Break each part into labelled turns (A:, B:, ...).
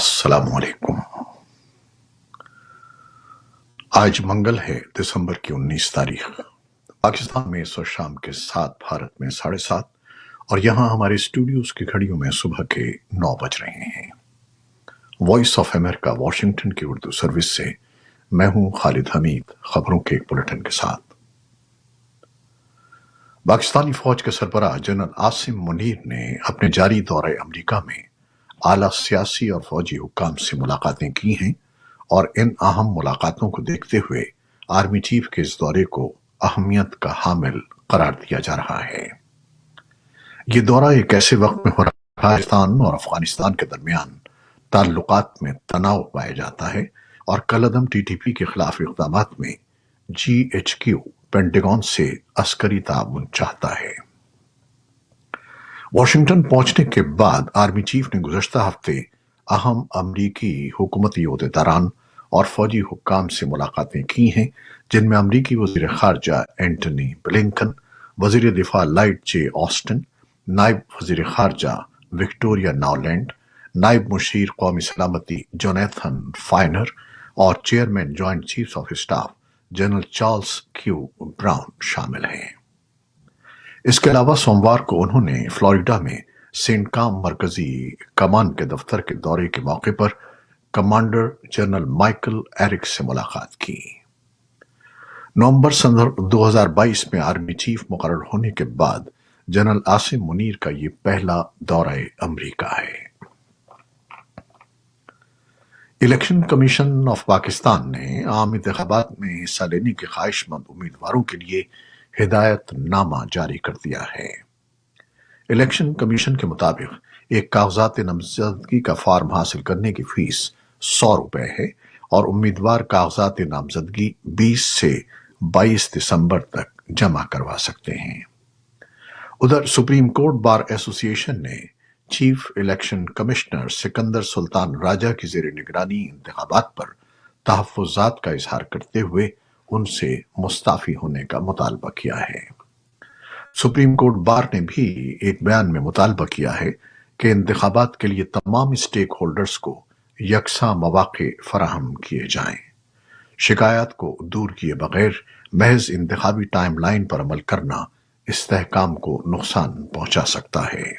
A: السلام علیکم۔ آج منگل ہے، دسمبر کی 19 تاریخ۔ پاکستان میں اس وقت شام کے 7، بھارت میں 7:30، اور یہاں ہمارے اسٹوڈیوز کی گھڑیوں میں صبح کے 9 بج رہے ہیں۔ وائس آف امریکہ واشنگٹن کی اردو سروس سے میں ہوں خالد حمید، خبروں کے ایک بلیٹن کے ساتھ۔ پاکستانی فوج کے سربراہ جنرل عاصم منیر نے اپنے جاری دورہ امریکہ میں اعلیٰ سیاسی اور فوجی حکام سے ملاقاتیں کی ہیں، اور ان اہم ملاقاتوں کو دیکھتے ہوئے آرمی چیف کے اس دورے کو اہمیت کا حامل قرار دیا جا رہا ہے۔ یہ دورہ ایک ایسے وقت میں ہو رہا ہے پاکستان اور افغانستان کے درمیان تعلقات میں تناؤ پایا جاتا ہے، اور کالعدم ٹی ٹی پی کے خلاف اقدامات میں جی ایچ کیو پینٹاگون سے عسکری تعاون چاہتا ہے۔ واشنگٹن پہنچنے کے بعد آرمی چیف نے گزشتہ ہفتے اہم امریکی حکومتی عہدیداران اور فوجی حکام سے ملاقاتیں کی ہیں، جن میں امریکی وزیر خارجہ اینٹنی بلنکن، وزیر دفاع لائٹ جے آسٹن، نائب وزیر خارجہ وکٹوریہ ناولینڈ، نائب مشیر قومی سلامتی جونیتھن فائنر اور chairman joint chiefs of staff general Charles Q Brown شامل ہیں۔ اس کے علاوہ سوموار کو انہوں نے فلوریڈا میں سینٹ کام مرکزی کمان کے دفتر کے دورے کے موقع پر کمانڈر جنرل مائیکل ایرک سے ملاقات کی۔ نومبر سن 2022 میں آرمی چیف مقرر ہونے کے بعد جنرل عاصم منیر کا یہ پہلا دورہ امریکہ ہے۔ الیکشن کمیشن آف پاکستان نے عام انتخابات میں حصہ لینے کے خواہش مند امیدواروں کے لیے ہدایت نامہ جاری کر دیا ہے۔ الیکشن کمیشن کے مطابق ایک کاغذات نامزدگی کا فارم حاصل کرنے کی فیس 100 روپے ہے، اور امیدوار کاغذات نامزدگی 20 سے 22 دسمبر تک جمع کروا سکتے ہیں۔ ادھر سپریم کورٹ بار ایسوسی ایشن نے چیف الیکشن کمشنر سکندر سلطان راجہ کی زیر نگرانی انتخابات پر تحفظات کا اظہار کرتے ہوئے ان سے مستعفی ہونے کا مطالبہ کیا ہے۔ سپریم کورٹ بار نے بھی ایک بیان میں مطالبہ کیا ہے کہ انتخابات کے لیے تمام اسٹیک ہولڈرز کو یکساں مواقع فراہم کیے جائیں۔ شکایات کو دور کیے بغیر محض انتخابی ٹائم لائن پر عمل کرنا استحکام کو نقصان پہنچا سکتا ہے۔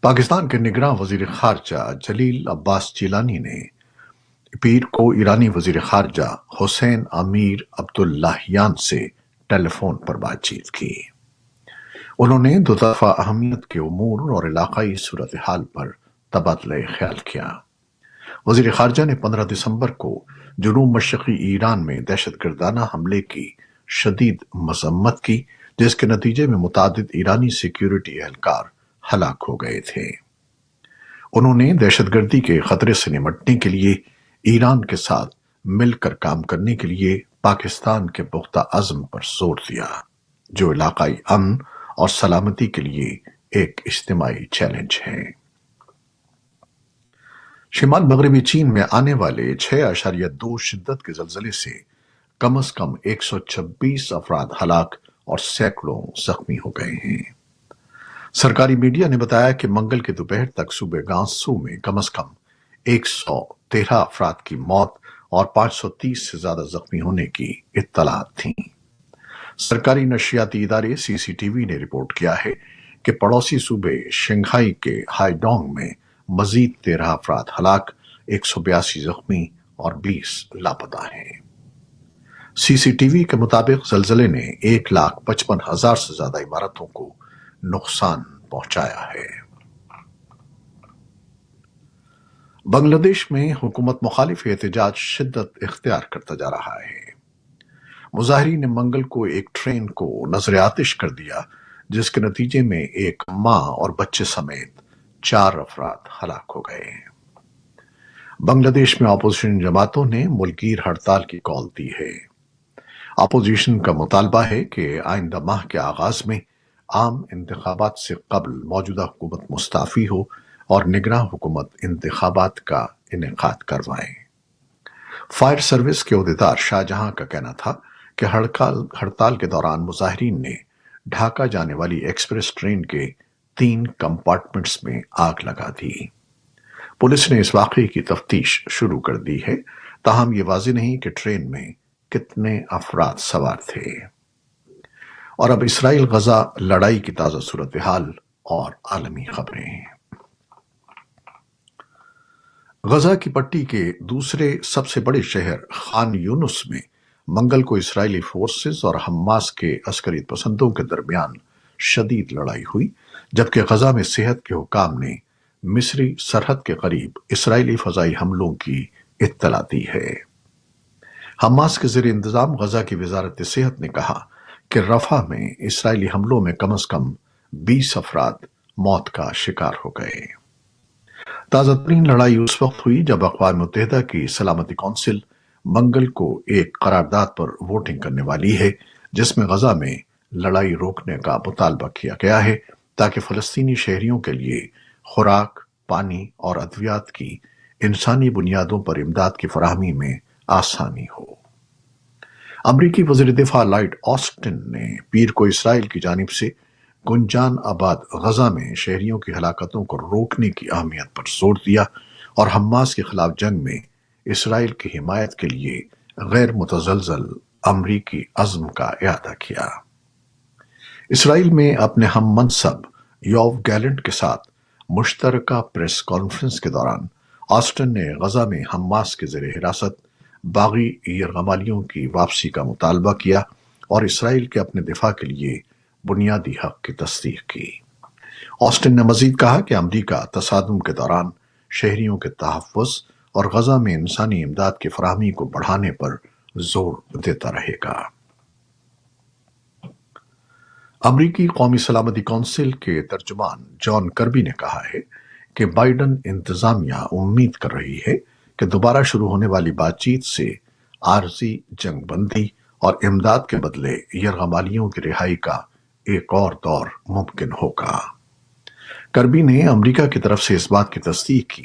A: پاکستان کے نگراں وزیر خارجہ جلیل عباس جیلانی نے پیر کو ایرانی وزیر خارجہ حسین امیر عبداللہیان سے ٹیلی فون پر بات چیت کی۔ انہوں نے دو طرفہ اہمیت کے امور اور علاقائی صورتحال پر تبادلہ خیال کیا۔ وزیر خارجہ نے 15 دسمبر کو جنوب مشرقی ایران میں دہشت گردانہ حملے کی شدید مذمت کی، جس کے نتیجے میں متعدد ایرانی سیکیورٹی اہلکار ہلاک ہو گئے تھے۔ انہوں نے دہشت گردی کے خطرے سے نمٹنے کے لیے ایران کے ساتھ مل کر کام کرنے کے لیے پاکستان کے پختہ عزم پر زور دیا، جو علاقائی امن اور سلامتی کے لیے ایک اجتماعی چیلنج ہے۔ شمال مغربی چین میں آنے والے 6.2 شدت کے زلزلے سے کم از کم 126 افراد ہلاک اور سینکڑوں زخمی ہو گئے ہیں۔ سرکاری میڈیا نے بتایا کہ منگل کے دوپہر تک صوبے گانسو میں کم از کم 113 افراد کی موت اور 530 سے زیادہ زخمی ہونے کی اطلاعات تھیں۔ سرکاری نشریاتی ادارے سی سی ٹی وی نے رپورٹ کیا ہے کہ پڑوسی صوبے شنگھائی کے ہائی ڈونگ میں مزید 13 افراد ہلاک، 182 زخمی اور 20 لاپتہ ہیں۔ سی سی ٹی وی کے مطابق زلزلے نے 1,55,000 سے زیادہ عمارتوں کو نقصان پہنچایا ہے۔ بنگلہ دیش میں حکومت مخالف احتجاج شدت اختیار کرتا جا رہا ہے۔ مظاہرین نے منگل کو ایک ٹرین کو نذر آتش کر دیا، جس کے نتیجے میں ایک ماں اور بچے سمیت 4 افراد ہلاک ہو گئے۔ بنگلہ دیش میں اپوزیشن جماعتوں نے ملک گیر ہڑتال کی کال دی ہے۔ اپوزیشن کا مطالبہ ہے کہ آئندہ ماہ کے آغاز میں عام انتخابات سے قبل موجودہ حکومت مستعفی ہو اور نگراں حکومت انتخابات کا انعقاد کروائے۔ فائر سروس کے عہدیدار شاہجہاں کا کہنا تھا کہ ہڑتال کے دوران مظاہرین نے ڈھاکہ جانے والی ایکسپریس ٹرین کے 3 کمپارٹمنٹس میں آگ لگا دی۔ पुलिस ने इस वाकये की तफ्तीश शुरू कर दी है, ताहम ये वाज़ेह नहीं कि ट्रेन में कितने अफराद सवार थे। और अब इसराइल गजा लड़ाई की ताज़ा सूरत हाल और आलमी खबरें। गजा की पट्टी के दूसरे सबसे बड़े शहर खान यूनुस में मंगल को इस्राएली फोर्सेस और हमास के अस्करी पसंदों के दरमियान शदीद लड़ाई हुई, जबकि गजा में सेहत के हुकाम ने मिस्री सरहद के करीब इस्राएली फजाई हमलों की इत्तला दी है। हमास के ज़ेर इंतजाम गजा की वजारत सेहत ने कहा कि रफा में इस्राएली हमलों में कम से कम 20 अफराद मौत का शिकार हो गए। ताज़ा तरीन लड़ाई उस वक्त हुई जब अक़वाम मुत्तहिदा की सलामती कौंसिल मंगल को एक करारदाद पर वोटिंग करने वाली है, जिसमें गजा में लड़ाई रोकने का मुतालबा किया गया है ताकि फ़लस्तीनी शहरियों के लिए खुराक, पानी और अद्वियात की इंसानी बुनियादों पर इमदाद की फराहमी में आसानी हो। अमरीकी वज़ीर दिफा लॉयड ऑस्टिन ने पीर को इसराइल की जानिब से गुंजान आबाद गजा में शहरियों की हलाकतों को रोकने की अहमियत पर जोर दिया और हमास के खिलाफ जंग में इसराइल की हिमायत के लिए गैर मुतज़लज़ल अमरीकी अज़्म का इयादा किया। इसराइल में अपने हम मनसब योव गैलेंट के साथ मुश्तरका प्रेस कॉन्फ्रेंस के दौरान ऑस्टिन ने गजा में हमास के ज़ेर हिरासत बागी यरगमालियों की वापसी का मुतालबा किया और इसराइल के अपने दिफा के लिए बुनियादी हक की तस्दीक की। ऑस्टिन ने मजीद कहा कि अमरीका तसादुम के दौरान शहरियों के तहफ़्फ़ुज़ और गजा में इंसानी इमदाद की फराहमी को बढ़ाने पर जोर देता रहेगा। अमरीकी कौमी सलामती कौंसिल के तर्जुमान जॉन कर्बी ने कहा है कि बाइडन इंतजामिया उम्मीद कर रही है कि दोबारा शुरू होने वाली बातचीत से आरजी जंगबंदी और इमदाद के बदले यरगमालियों की रिहाई का एक और दौर मुमकिन होगा। कर्बी ने अमरीका की तरफ से इस बात की तस्दीक की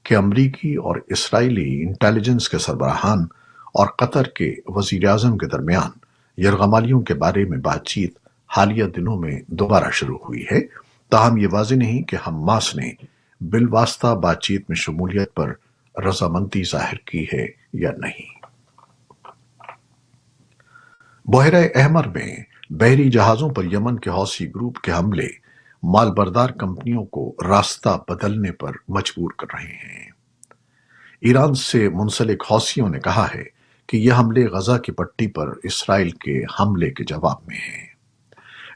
A: कि अमरीकी और इसराइली इंटेलिजेंस के सरबराहान और कतर के वजीर आज़म के दरमियान यरगमालियों के बारे में बातचीत हालिया दिनों में दोबारा शुरू हुई है, ताहम ये वाज़ेह नहीं कि हमास ने बिलवास्ता बातचीत में शमूलियत पर रजामंदी जाहिर की है या नहीं। बहरा अहमर में बहरी जहाजों पर यमन के हौसी ग्रुप के हमले मालबरदार कंपनियों को रास्ता बदलने पर मजबूर कर रहे हैं। ईरान से मुंसलिक हौसियों ने कहा है कि यह हमले गजा की पट्टी पर इसराइल के हमले के जवाब में हैं।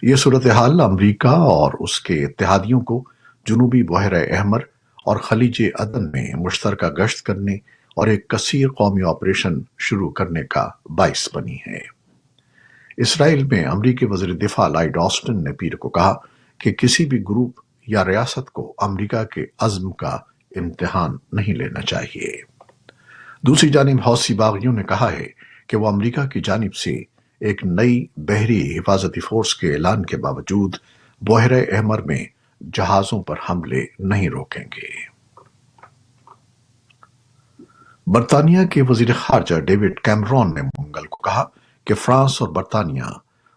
A: यह सूरत हाल अमरीका और उसके इत्तेहादियों को जुनूबी बहरा अहमर और खलीज अदन में मुश्तरका गश्त करने और एक कसीर कौमी ऑपरेशन शुरू करने का बाइस बनी है। इसराइल में अमरीकी वज़ीर दिफा लॉयड ऑस्टिन ने पीर को कहा कि किसी भी ग्रुप या रियासत को अमरीका के अज़्म का इम्तिहान नहीं लेना चाहिए। दूसरी जानिब हौसी बागियों ने कहा है कि वो अमरीका की जानिब से एक नई बहरी हिफाजती फोर्स के ऐलान के बावजूद बहरा अहमर में जहाजों पर हमले नहीं रोकेंगे। बरतानिया के वजीर खारजा डेविड कैमरॉन ने मंगल को कहा कि फ्रांस और बरतानिया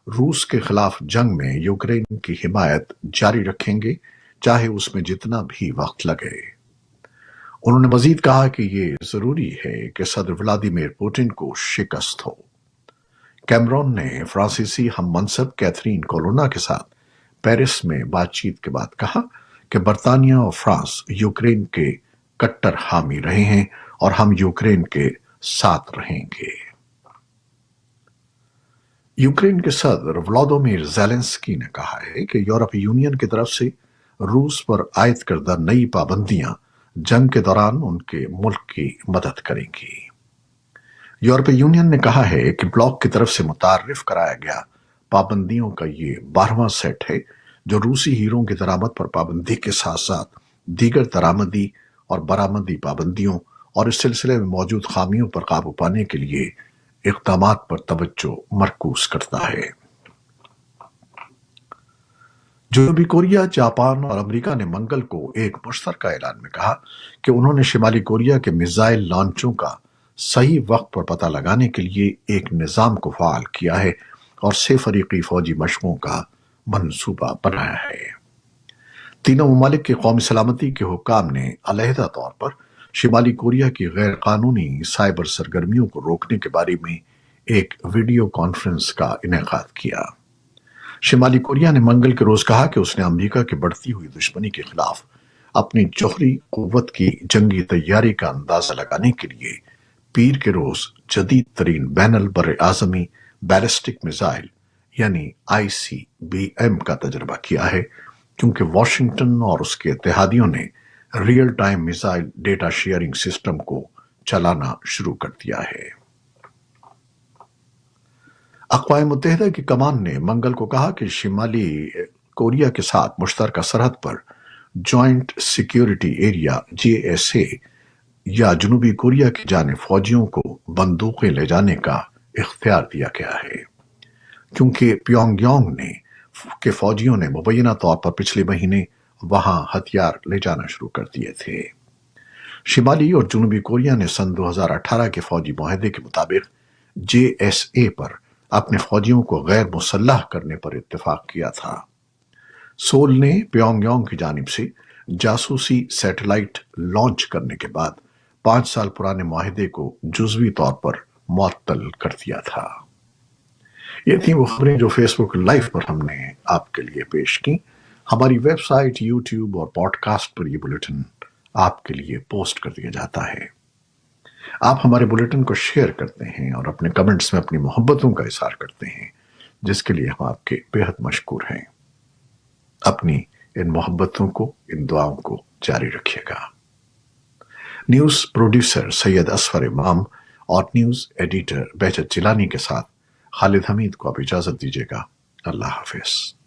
A: रूस के खिलाफ जंग में यूक्रेन की हिमायत जारी रखेंगे, चाहे उसमें जितना भी वक्त लगे। उन्होंने मजीद कहा कि ये जरूरी है कि सदर व्लादिमीर पुतिन को शिकस्त हो। कैमरॉन ने फ्रांसीसी हम मनसब कैथरीन कोलोना के साथ पेरिस में बातचीत के बाद कहा कि बरतानिया और फ्रांस यूक्रेन के कट्टर हामी रहे हैं और हम यूक्रेन के साथ रहेंगे। यूक्रेन के सदर व्लादिमीर ज़ेलेंस्की ने कहा है कि यूरोपीय यूनियन की तरफ से रूस पर आयद करदा नई पाबंदियां जंग के दौरान उनके मुल्क की मदद करेंगी। यूरोपीय यूनियन ने कहा है कि ब्लॉक की तरफ से मुतारिफ कराया गया पाबंदियों का ये 12वां सेट है जो रूसी हीरों की दरामद पर पाबंदी के साथ साथ दीगर दरामदी और बरामदी पाबंदियों और इस सिलसिले में मौजूद खामियों पर काबू पाने के लिए इक़दामात पर तवज्जो मरकूज करता है। जनूबी कोरिया, जापान और अमेरिका ने मंगल को एक मुश्तरका ऐलान में कहा कि उन्होंने शिमाली कोरिया के मिसाइल लॉन्चों का सही वक्त पर पता लगाने के लिए एक निज़ाम को फ़ाल किया है और 6 फरीकी फौजी मशकों का मंसूबा बनाया है। तीनों ममालिक के कौमी सलामती के हुक्काम ने अलहदा तौर पर शिमाली कोरिया की गैर कानूनी साइबर सरगर्मियों को रोकने के बारे में एक वीडियो कॉन्फ्रेंस का इनेकाद किया। शिमाली कोरिया ने मंगल के रोज कहा कि उसने अमेरिका की बढ़ती हुई दुश्मनी के खिलाफ अपनी जौहरी कुव्वत की जंगी तैयारी का अंदाजा लगाने के लिए पीर के रोज जदीद तरीन बैनल बर आजमी बैलिस्टिक मिसाइल यानी ICBM का तजर्बा किया है, क्योंकि वाशिंगटन और उसके इत्तेहादियों ने real time missile data sharing system को चलाना शुरू कर दिया है। अक़वाम मुत्तहिदा की कमान ने मंगल को कहा कि शिमाली कोरिया के साथ मुश्तरका सरहद पर जॉइंट सिक्योरिटी एरिया JSA या जनूबी कोरिया की जानिब फौजियों को बंदूकें ले जाने का इख्तियार दिया गया है, क्योंकि प्योंगयांग के फौजियों ने मुबैना तौर पर पिछले महीने वहां हथियार ले जाना शुरू कर दिए थे। शिमाली और जनूबी कोरिया ने सन 2018 के फौजी मुआहदे के मुताबिक JSA पर अपने फौजियों को गैर मुसल्लह करने पर इत्तेफाक किया था। सोल ने प्योंगयांग की जानिब से जासूसी सैटेलाइट लॉन्च करने के बाद 5 साल पुराने मुआहदे को जुज़वी तौर पर मुअत्तल कर दिया था। ये थी वो खबरें जो फेसबुक लाइव पर हमने आपके लिए पेश की। हमारी वेबसाइट, यूट्यूब और पॉडकास्ट पर ये बुलेटिन आपके लिए पोस्ट कर दिया जाता है। आप हमारे बुलेटिन को शेयर करते हैं और अपने कमेंट्स में अपनी मोहब्बतों का इज़हार करते हैं, जिसके लिए हम आपके बेहद मशकूर हैं। अपनी इन मोहब्बतों को, इन दुआओं को जारी रखिएगा। न्यूज़ प्रोड्यूसर सैयद असफर इमाम और न्यूज़ एडिटर बहजत जिलानी के साथ खालिद हमीद को आप इजाज़त दीजिएगा। अल्लाह हाफिज़।